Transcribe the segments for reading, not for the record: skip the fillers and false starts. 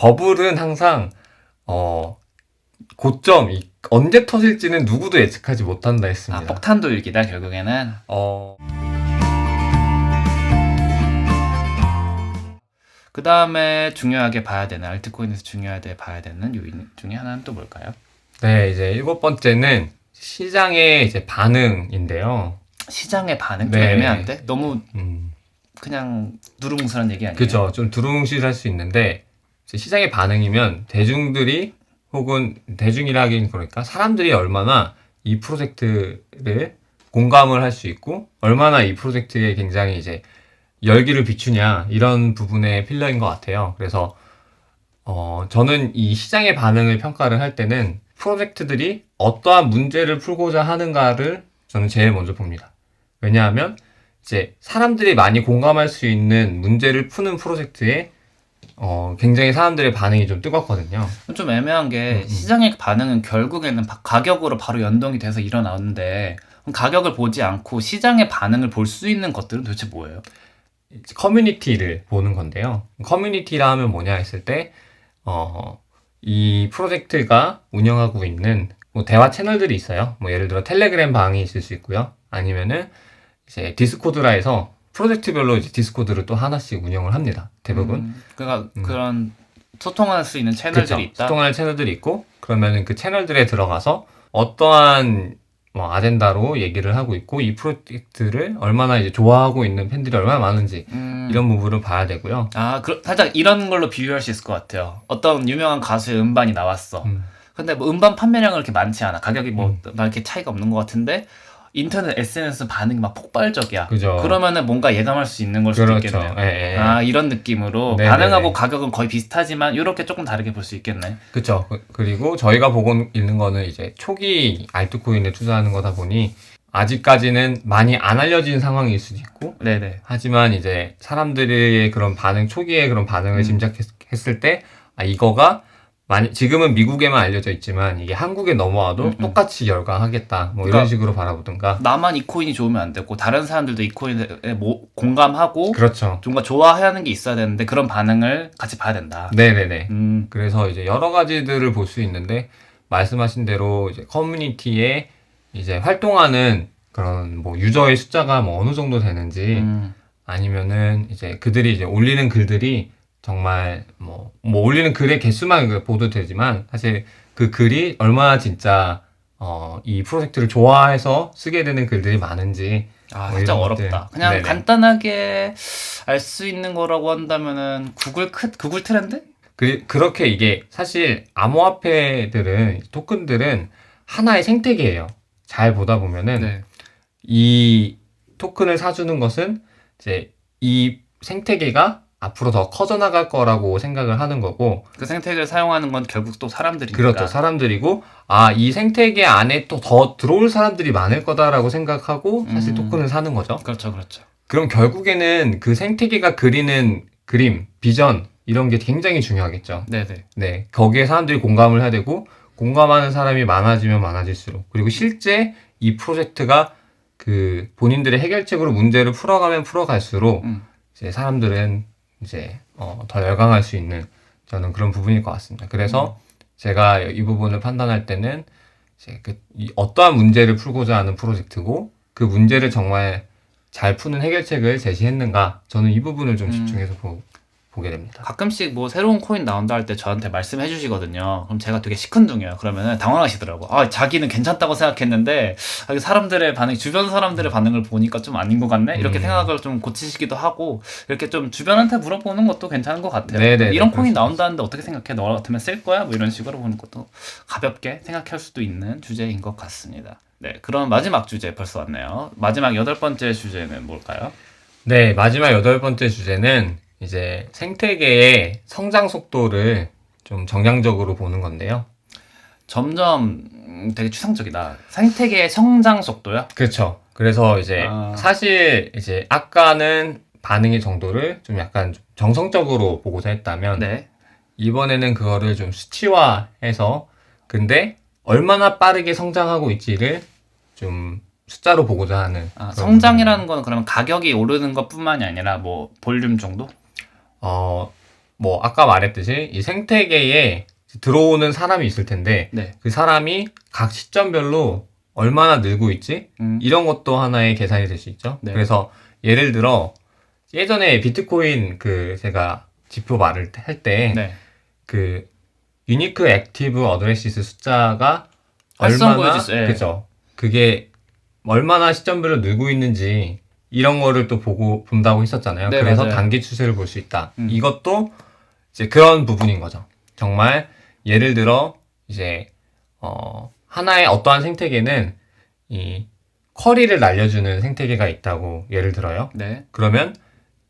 버블은 항상 고점 언제 터질지는 누구도 예측하지 못한다 했습니다. 폭탄돌기다 결국에는. 그 다음에 중요하게 봐야 되는, 알트코인에서 중요하게 봐야 되는 요인 중에 하나는 또 뭘까요? 네, 이제 7번째는 시장의 이제 반응인데요. 시장의 반응? 좀 네. 애매한데? 너무 그냥 두루뭉술한 얘기 아니에요? 그죠. 좀 두루뭉실할 수 있는데 이제 시장의 반응이면 대중들이 혹은 대중이라 하긴 그러니까 사람들이 얼마나 이 프로젝트를 공감을 할 수 있고 얼마나 이 프로젝트에 굉장히 이제 열기를 비추냐 이런 부분의 필러인 것 같아요. 그래서 저는 이 시장의 반응을 평가를 할 때는 프로젝트들이 어떠한 문제를 풀고자 하는가를 저는 제일 먼저 봅니다. 왜냐하면 이제 사람들이 많이 공감할 수 있는 문제를 푸는 프로젝트에 굉장히 사람들의 반응이 좀 뜨겁거든요. 좀 애매한 게 시장의 반응은 결국에는 가격으로 바로 연동이 돼서 일어나는데 그럼 가격을 보지 않고 시장의 반응을 볼 수 있는 것들은 도대체 뭐예요? 커뮤니티를 보는 건데요. 커뮤니티라 하면 뭐냐 했을 때, 이 프로젝트가 운영하고 있는 뭐 대화 채널들이 있어요. 뭐 예를 들어 텔레그램 방이 있을 수 있고요. 아니면은 이제 디스코드라 해서 프로젝트별로 이제 디스코드를 또 하나씩 운영을 합니다. 대부분. 그러니까 그런 소통할 수 있는 채널들이 그쵸. 있다? 소통할 채널들이 있고, 그러면은 그 채널들에 들어가서 어떠한 뭐 아젠다로 얘기를 하고 있고, 이 프로젝트를 얼마나 이제 좋아하고 있는 팬들이 얼마나 많은지, 이런 부분을 봐야 되고요. 살짝 이런 걸로 비유할 수 있을 것 같아요. 어떤 유명한 가수의 음반이 나왔어. 근데 뭐 음반 판매량은 그렇게 많지 않아. 가격이 뭐 막 이렇게 차이가 없는 것 같은데 인터넷 SNS 반응이 막 폭발적이야. 그죠. 그러면은 뭔가 예감할 수 있는 걸 수도 그렇죠. 있겠네요. 예, 예. 이런 느낌으로 네네네. 반응하고 가격은 거의 비슷하지만 이렇게 조금 다르게 볼 수 있겠네. 그쵸. 그리고 저희가 보고 있는 거는 이제 초기 알트코인에 투자하는 거다 보니 아직까지는 많이 안 알려진 상황일 수도 있고, 네네. 하지만 이제 사람들의 그런 반응, 초기의 그런 반응을 짐작했을 때, 이거가 지금은 미국에만 알려져 있지만 이게 한국에 넘어와도 똑같이 열광하겠다. 뭐 그러니까 이런 식으로 바라보든가. 나만 이 코인이 좋으면 안 되고 다른 사람들도 이 코인에 공감하고 그렇죠. 뭔가 좋아하는 게 있어야 되는데 그런 반응을 같이 봐야 된다. 네네네. 음. 그래서 이제 여러 가지들을 볼 수 있는데, 말씀하신 대로 이제 커뮤니티에 이제 활동하는 그런 뭐 유저의 숫자가 뭐 어느 정도 되는지, 아니면은 이제 그들이 이제 올리는 글들이 정말 뭐 올리는 글의 개수만 보도 되지만 사실 그 글이 얼마나 진짜 이 프로젝트를 좋아해서 쓰게 되는 글들이 많은지, 뭐 살짝 이런 어렵다. 것들. 그냥 네네. 간단하게 알 수 있는 거라고 한다면은 구글 트렌드? 그렇게 이게 사실 암호화폐들은, 토큰들은 하나의 생태계예요. 잘 보다 보면은 네. 이 토큰을 사주는 것은 이제 이 생태계가 앞으로 더 커져나갈 거라고 생각을 하는 거고, 그 생태계를 사용하는 건 결국 또 사람들이니까. 그렇죠. 사람들이고, 이 생태계 안에 또 더 들어올 사람들이 많을 거다라고 생각하고 사실 토큰을 사는 거죠. 그렇죠, 그렇죠. 그럼 결국에는 그 생태계가 그리는 그림, 비전, 이런 게 굉장히 중요하겠죠. 네네. 네. 거기에 사람들이 공감을 해야 되고, 공감하는 사람이 많아지면 많아질수록, 그리고 실제 이 프로젝트가 그 본인들의 해결책으로 문제를 풀어가면 풀어갈수록 이제 사람들은 이제 더 열광할 수 있는, 저는 그런 부분일 것 같습니다. 그래서 제가 이 부분을 판단할 때는 이제 어떠한 문제를 풀고자 하는 프로젝트고 그 문제를 정말 잘 푸는 해결책을 제시했는가, 저는 이 부분을 좀 집중해서 보게 됩니다. 가끔씩 뭐 새로운 코인 나온다 할 때 저한테 말씀해 주시거든요. 그럼 제가 되게 시큰둥해요. 그러면은 당황하시더라고. 자기는 괜찮다고 생각했는데 사람들의 반응, 주변 사람들의 반응을 보니까 좀 아닌 것 같네? 이렇게 생각을 좀 고치시기도 하고, 이렇게 좀 주변한테 물어보는 것도 괜찮은 것 같아요. 네네네, 이런 그럴 코인 수 나온다는데 어떻게 생각해? 너 같으면 쓸 거야? 뭐 이런 식으로 보는 것도 가볍게 생각할 수도 있는 주제인 것 같습니다. 네, 그럼 마지막 주제 벌써 왔네요. 마지막 8번째 주제는 뭘까요? 네, 마지막 8번째 주제는 이제 생태계의 성장 속도를 좀 정량적으로 보는 건데요. 점점 되게 추상적이다. 생태계의 성장 속도요? 그렇죠. 그래서 이제 사실 이제 아까는 반응의 정도를 좀 약간 정성적으로 보고자 했다면, 네. 이번에는 그거를 좀 수치화해서, 근데 얼마나 빠르게 성장하고 있지를 좀 숫자로 보고자 하는. 그런 성장이라는 거는 그러면 가격이 오르는 것뿐만이 아니라 뭐 볼륨 정도? 뭐 아까 말했듯이 이 생태계에 들어오는 사람이 있을 텐데 네. 그 사람이 각 시점별로 얼마나 늘고 있지? 이런 것도 하나의 계산이 될 수 있죠. 네. 그래서 예를 들어 예전에 비트코인 그 제가 지표 말을 할 때 네. 그 유니크 액티브 어드레시스 숫자가 활성 얼마나 보여줄 수- 예. 그죠? 그게 얼마나 시점별로 늘고 있는지 이런 거를 또 본다고 했었잖아요. 네, 그래서 맞아요. 단기 추세를 볼 수 있다. 이것도 이제 그런 부분인 거죠. 정말 예를 들어 이제 하나의 어떠한 생태계는 이 쿼리를 날려주는 생태계가 있다고 예를 들어요. 네. 그러면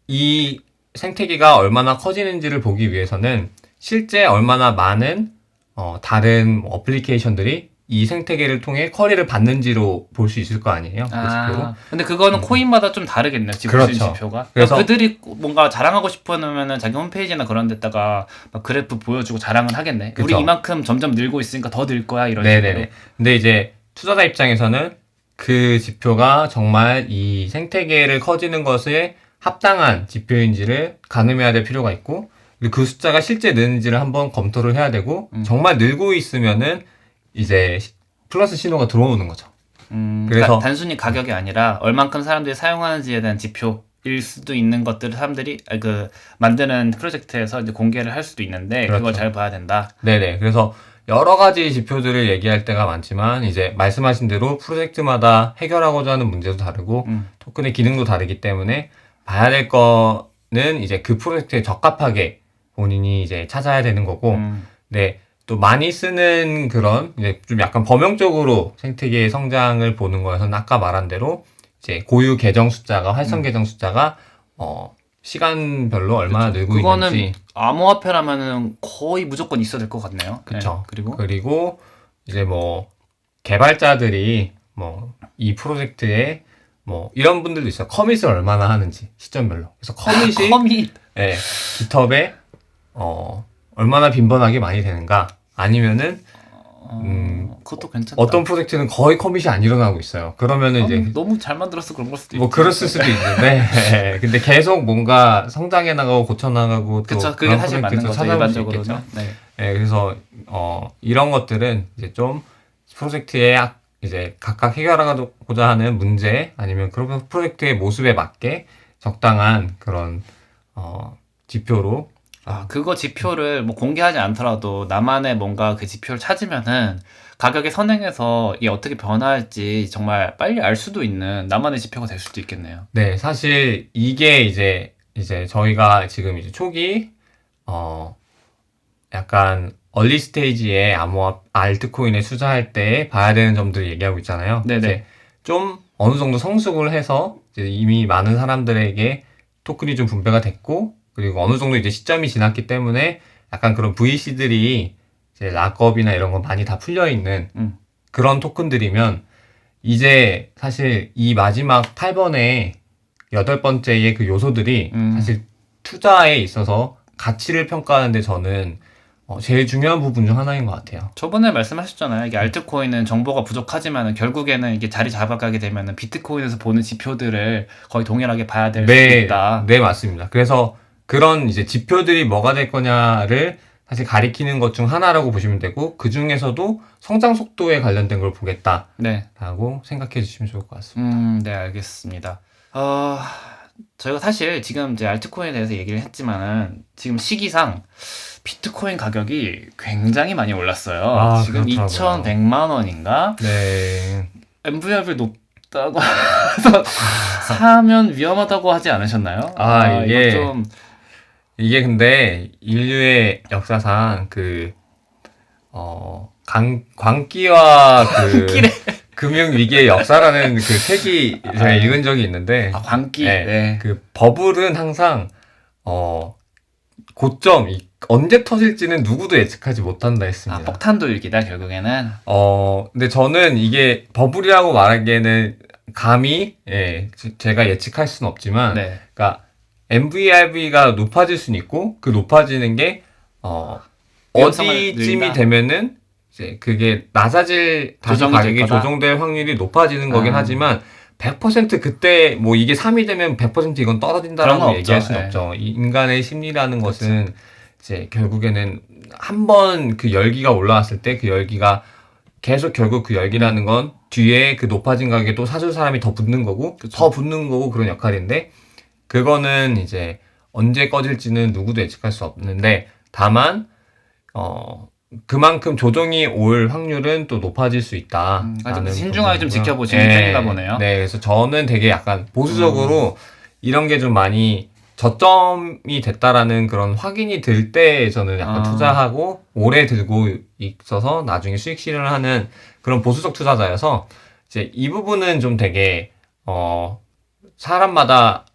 이 생태계가 얼마나 커지는지를 보기 위해서는 실제 얼마나 많은 다른 어플리케이션들이 이 생태계를 통해 쿼리를 받는지로 볼 수 있을 거 아니에요. 그 지표로. 아, 근데 그거는 코인마다 좀 다르겠네요. 지금 그렇죠. 지표가. 그래서- 그들이 뭔가 자랑하고 싶으면은 자기 홈페이지나 그런 데다가 막 그래프 보여주고 자랑을 하겠네. 그쵸. 우리 이만큼 점점 늘고 있으니까 더 늘 거야 이런 네네네. 식으로. 근데 이제 투자자 입장에서는 그 지표가 정말 이 생태계를 커지는 것에 합당한 지표인지를 가늠해야 될 필요가 있고, 그리고 그 숫자가 실제 느는지를 한번 검토를 해야 되고, 정말 늘고 있으면은 이제 플러스 신호가 들어오는 거죠. 그래서 그래서- 단순히 가격이 아니라 얼만큼 사람들이 사용하는지에 대한 지표일 수도 있는 것들을 사람들이 그 만드는 프로젝트에서 이제 공개를 할 수도 있는데 그렇죠. 그걸 잘 봐야 된다. 네네. 그래서 여러 가지 지표들을 얘기할 때가 많지만, 이제 말씀하신 대로 프로젝트마다 해결하고자 하는 문제도 다르고, 토큰의 기능도 다르기 때문에 봐야 될 거는 이제 그 프로젝트에 적합하게 본인이 이제 찾아야 되는 거고, 네. 또 많이 쓰는 그런 이제 좀 약간 범용적으로 생태계의 성장을 보는 거에서는 아까 말한 대로 이제 고유 계정 숫자가 활성 계정 숫자가 시간별로 얼마나 늘고 그거는 있는지 암호화폐라면은 거의 무조건 있어야 될 것 같네요. 그쵸. 네. 그리고 이제 뭐 개발자들이 뭐 이 프로젝트에 뭐 이런 분들도 있어요. 커밋을 얼마나 하는지 시점별로. 그래서 커밋이 커밋. 예, 깃허브에 얼마나 빈번하게 많이 되는가 아니면은 그것도 괜찮다. 어떤 프로젝트는 거의 커밋이 안 일어나고 있어요. 그러면은 이제 너무 잘 만들어서 그런 걸 수도 뭐 있고. 그랬을 수도 있는데 예, 근데 계속 뭔가 성장해 나가고 고쳐 나가고 또 그쵸. 그게 그런 사실 맞는 프로젝트도 거죠. 찾아볼 수 일반적으로는. 있겠죠. 네. 예, 그래서 이런 것들은 이제 좀 프로젝트에 이제 각각 해결하고자 하는 문제 아니면 그런 프로젝트의 모습에 맞게 적당한 그런 지표로 그거 지표를 뭐 공개하지 않더라도 나만의 뭔가 그 지표를 찾으면은 가격에 선행해서 이게 어떻게 변화할지 정말 빨리 알 수도 있는 나만의 지표가 될 수도 있겠네요. 네, 사실 이게 이제 저희가 지금 이제 초기 약간 얼리 스테이지에 알트코인에 투자할 때 봐야 되는 점들을 얘기하고 있잖아요. 네네. 이제 좀 어느 정도 성숙을 해서 이제 이미 많은 사람들에게 토큰이 좀 분배가 됐고, 그리고 어느 정도 이제 시점이 지났기 때문에 약간 그런 VC들이 이제 락업이나 이런 거 많이 다 풀려 있는 그런 토큰들이면 이제 사실 이 마지막 8번의 8번째의 그 요소들이 사실 투자에 있어서 가치를 평가하는데 저는 제일 중요한 부분 중 하나인 것 같아요. 저번에 말씀하셨잖아요. 이게 알트코인은 정보가 부족하지만 결국에는 이게 자리 잡아가게 되면은 비트코인에서 보는 지표들을 거의 동일하게 봐야 될 수도 있다. 네, 맞습니다. 그래서 그런 이제 지표들이 뭐가 될 거냐를 사실 가리키는 것 중 하나라고 보시면 되고, 그 중에서도 성장 속도에 관련된 걸 보겠다라고 네. 생각해 주시면 좋을 것 같습니다. 네, 알겠습니다. 저희가 사실 지금 이제 알트코인에 대해서 얘기를 했지만은 지금 시기상 비트코인 가격이 굉장히 많이 올랐어요. 지금 그렇더라고요. 2,100만 원인가? 네. MVR이 높다고 해서 사면 위험하다고 하지 않으셨나요? 이게 이거 좀 이게 근데 인류의 역사상 광기와 금융 위기의 역사라는 그 책이 제가 읽은 적이 있는데, 광기. 네, 네. 그 버블은 항상 고점 언제 터질지는 누구도 예측하지 못한다 했습니다. 폭탄 돌기다 결국에는. 근데 저는 이게 버블이라고 말하기에는 감히 제가 예측할 수는 없지만, 네. 그러니까 MVRV가 높아질 수는 있고, 그 높아지는 게 어디쯤이 늘린다. 되면은 이제 그게 낮아질 다시 조정이 될 가격이 거다. 조정될 확률이 높아지는 거긴 하지만 100% 그때 뭐 이게 3이 되면 100% 이건 그런 건 떨어진다라고 없죠. 얘기할 수는 네. 없죠. 이 인간의 심리라는 것은 이제 결국에는 한 번 그 열기가 올라왔을 때 그 열기가 계속 결국 그 열기라는 건 뒤에 그 높아진 가격에 또 사줄 사람이 더 붙는 거고 그쵸. 더 붙는 거고 그런 역할인데 그거는 이제 언제 꺼질지는 누구도 예측할 수 없는데 다만 그만큼 조정이 올 확률은 또 높아질 수 있다. 좀 신중하게 좀 지켜보시는 편인가 보네요. 네, 그래서 저는 되게 약간 보수적으로 이런 게 좀 많이 저점이 됐다라는 그런 확인이 들 때 저는 약간 투자하고 오래 들고 있어서 나중에 수익 실현을 하는 그런 보수적 투자자여서 이제 이 부분은 좀 되게 사람마다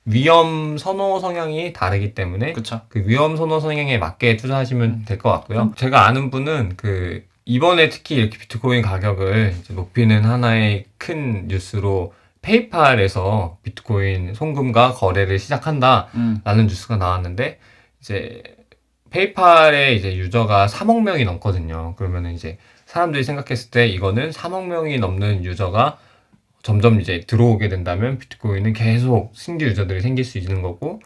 위험 선호 성향이 다르기 때문에 그쵸. 그 위험 선호 성향에 맞게 투자하시면 될 것 같고요. 제가 아는 분은 그 이번에 특히 이렇게 비트코인 가격을 이제 높이는 하나의 큰 뉴스로 페이팔에서 비트코인 송금과 거래를 시작한다라는 뉴스가 나왔는데 이제 페이팔의 이제 유저가 3억 명이 넘거든요. 그러면은 이제 사람들이 생각했을 때 이거는 3억 명이 넘는 유저가 점점 이제 들어오게 된다면 비트코인은 계속 신규 유저들이 생길 수 있는 거고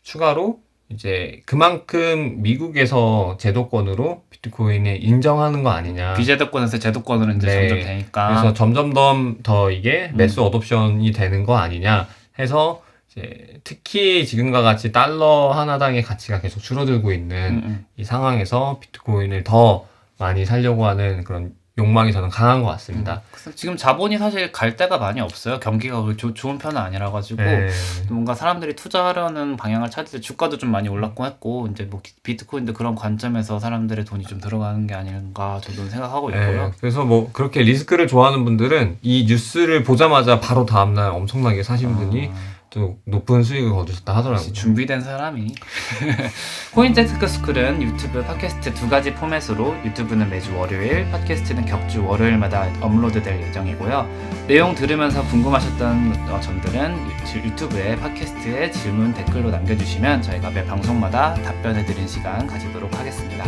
추가로 이제 그만큼 미국에서 제도권으로 비트코인을 인정하는 거 아니냐. 비제도권에서 제도권으로 이제 네. 점점 되니까. 그래서 점점 더 이게 매스 어둉션이 되는 거 아니냐 해서 이제 특히 지금과 같이 달러 하나당의 가치가 계속 줄어들고 있는 이 상황에서 비트코인을 더 많이 살려고 하는 그런 욕망이 저는 강한 것 같습니다. 지금 자본이 사실 갈 데가 많이 없어요. 경기가 그렇게 좋은 편은 아니라 가지고 네. 뭔가 사람들이 투자하려는 방향을 찾을 때 주가도 좀 많이 올랐고 했고 이제 뭐 비트코인도 그런 관점에서 사람들의 돈이 좀 들어가는 게 아닌가 저도 생각하고 있고요. 네, 그래서 뭐 그렇게 리스크를 좋아하는 분들은 이 뉴스를 보자마자 바로 다음날 엄청나게 사신 분이 또 높은 수익을 거두셨다 하더라고요. 준비된 사람이. 코인테크스쿨은 유튜브, 팟캐스트 두 가지 포맷으로 유튜브는 매주 월요일, 팟캐스트는 격주 월요일마다 업로드될 예정이고요. 내용 들으면서 궁금하셨던 점들은 유튜브에 팟캐스트에 질문 댓글로 남겨주시면 저희가 매 방송마다 답변해드리는 시간 가지도록 하겠습니다.